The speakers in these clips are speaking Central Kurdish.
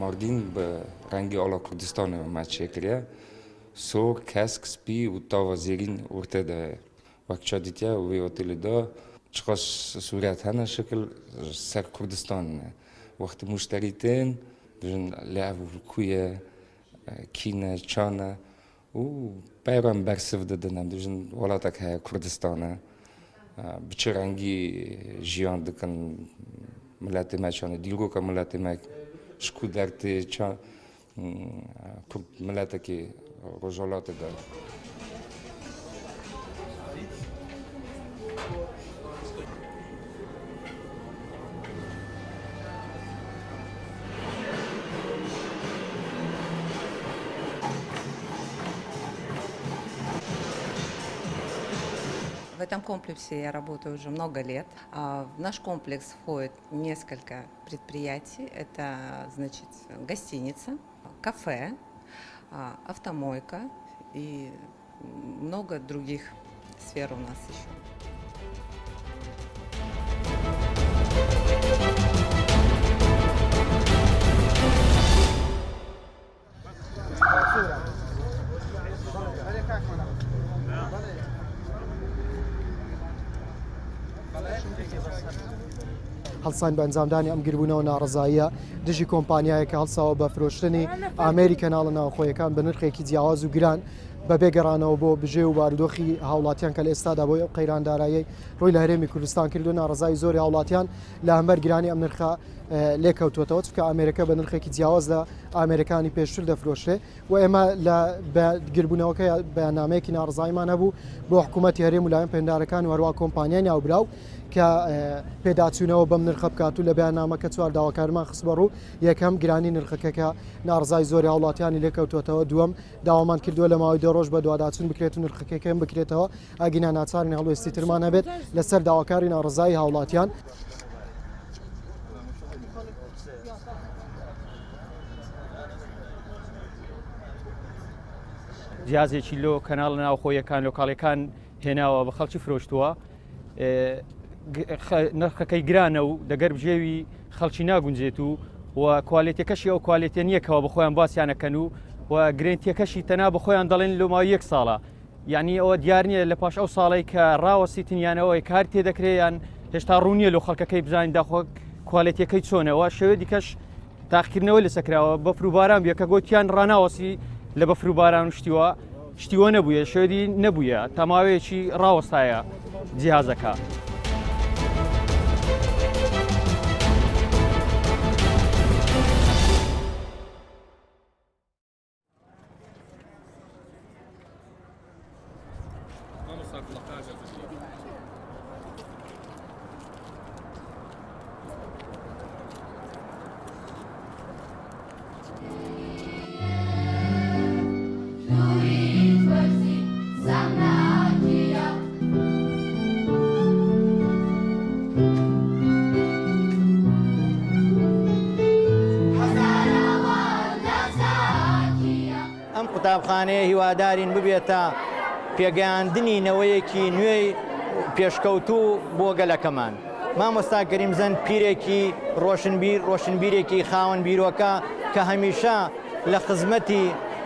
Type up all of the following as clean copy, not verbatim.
ماردین به رنگی آلا کردستان مچه کریا سور کسک سپی و تاوا زیرین ورته ده وقت شدیتیا و وی اوتیل دا چقاش صورت هنه شکل سر کردستان وقت مشتریتین دژن لعب و کویه کینه چانه و پیران برسف دادنم دژن ولاتک های کردستانه بچه رنگی جیان دکن ملت ما چانه دیلگو که ملت ما شکو درتی چان کرد ملت که رجالات دار В этом комплексе я работаю уже много лет. В наш комплекс входит несколько предприятий. Это, значит, гостиница, кафе, автомойка и много других сфер у нас еще. هەڵسان بە ئەنجامدانی ئەم گربوونەوە ناڕزاییە دژی کۆمپانیایەکە هەڵساوە بە فرۆشتنی ئامێری کەناڵە ناوخۆیەکان بە نرخێکی جیاواز و گران بە بێگەڕانەوە بۆ بژێ و بارودۆخی هاوڵاتیان کە لە ئێستادا بۆ قەیراندارایی ڕووی لە هەرێمی کوردستان کردو ناڕزایی زۆری هاوڵاتیان لە هەمبەر گرانی ئەم نرخە لێکەوتوێتەوە چونکە ئامێرەکە بە نرخێکی جیاواز لە ئامێرەکانی پێشتر دەفرۆشرێ و ئێمە لە گربوونەوەکە بەیاننامەیەکی ناڕزاییمان هەبوو بۆ حکوومەتی هەرێم و لایەن پەیوەنددارەکان هەروە کۆمپانیای ناوبراو کە پێداچوونەوە بەم نرخە بکات و لە بەیاننامەکە چوار داواکارمان خست بەڕوو یەکەم گرانی نرخەکەکە ناڕزای زۆری هاوڵاتیانی لێکەوتوێتەوە دووەم داوامان کردووە لە ماوەی 2 ڕۆژ بە دوواداچوون بکرێت و نرخەکەکەم بکرێتەوە ئاگینا ناچارین هەڵوێستی ترمان هەبێت لەسەر داواکاری ناڕزایی هاوڵاتیان. جیازێکی لۆ کەناڵ ناوخۆیەکان لۆکاڵەکان هێناوە بە خەڵکی فرۆشتووە نرخەکەی گرانە و دەگەر بژێوی خەڵکی ناگونجێت و کوالیتەکەشی ئەو کوالیتە نیەکەوە بە خۆیان باسییانەکەن و گرنگتیەکەشی تەنا بە خۆیان دەڵێن لۆماوی 1 ساڵە یعنی ئەوە دیار نییە لە پاش ئەو ساڵی کە ڕاوەسیتنیانەوەی کار تێدەکرێیان هێشتا ڕوونیە لە خەڵکەکەی بزانین داخۆ کوالیتەکەی چۆنەوە شێوە دیکەش تاقیکردنەوەی لەسەکراوە بەفروباران بێ کە گوتیان ڕناوەسی لە بەفروباران شتیوە نەبووە شێدی نەبووە تەماوەیەکی ڕاوەستایە جیهازەکە. قوتابخانەیە هیوادارین ببێتە پێگەیاندنینەوەیەکی نوێی پێشکەوتوو بۆ گەلەکەمان. مامۆستا کەریمزەند پیرێکی ڕۆشنبیرێکی خاوەن بیرۆکە کە هەمیشە لە خزمەتی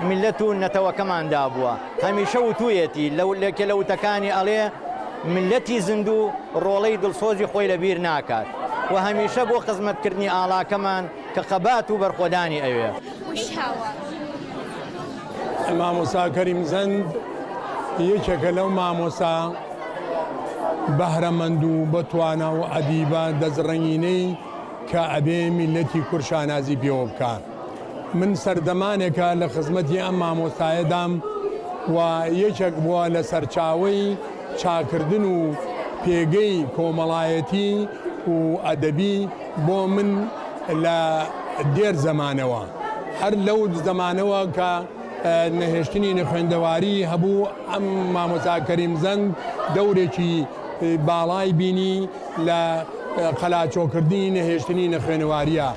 ملت و نەتەوەکەماندا بووە. هەمیشە وتوویەتی لەکە لە وتەکانی ئەڵێ ملەتی زیند و ڕۆڵەی دڵسۆزی خۆی لەبیر ناکات و هەمیشە بۆ خزمەتکردنی ئاڵاکەمان کە خەبات و بەرخۆدانی ئەوێ. مامۆستا کەریمزەند یەکێکە لەو مامۆستا بەهرەمەند و بەتوانە و ئەدیبە دەزڕەنگینەی کە ئەبێ میلەتی کورد شانازی پێوە بکات. من سەردەمانێکە لە خزمەتی ئەم مامۆستایەدام و یەکێک بووە لە سەرچاوەی چاکردن و پێگەی کۆمەڵایەتی و ئەدەبی بۆ من لە دێر زەمانەوە هەر لەو زەمانەوە کە نەهێشتنی خوێندەواری هەبوو ئەم مامۆستا کەریمزەند دەورێکی باڵای بینی لە قەلاچۆکردنی نەهێشتنی نەخوێنەواریە.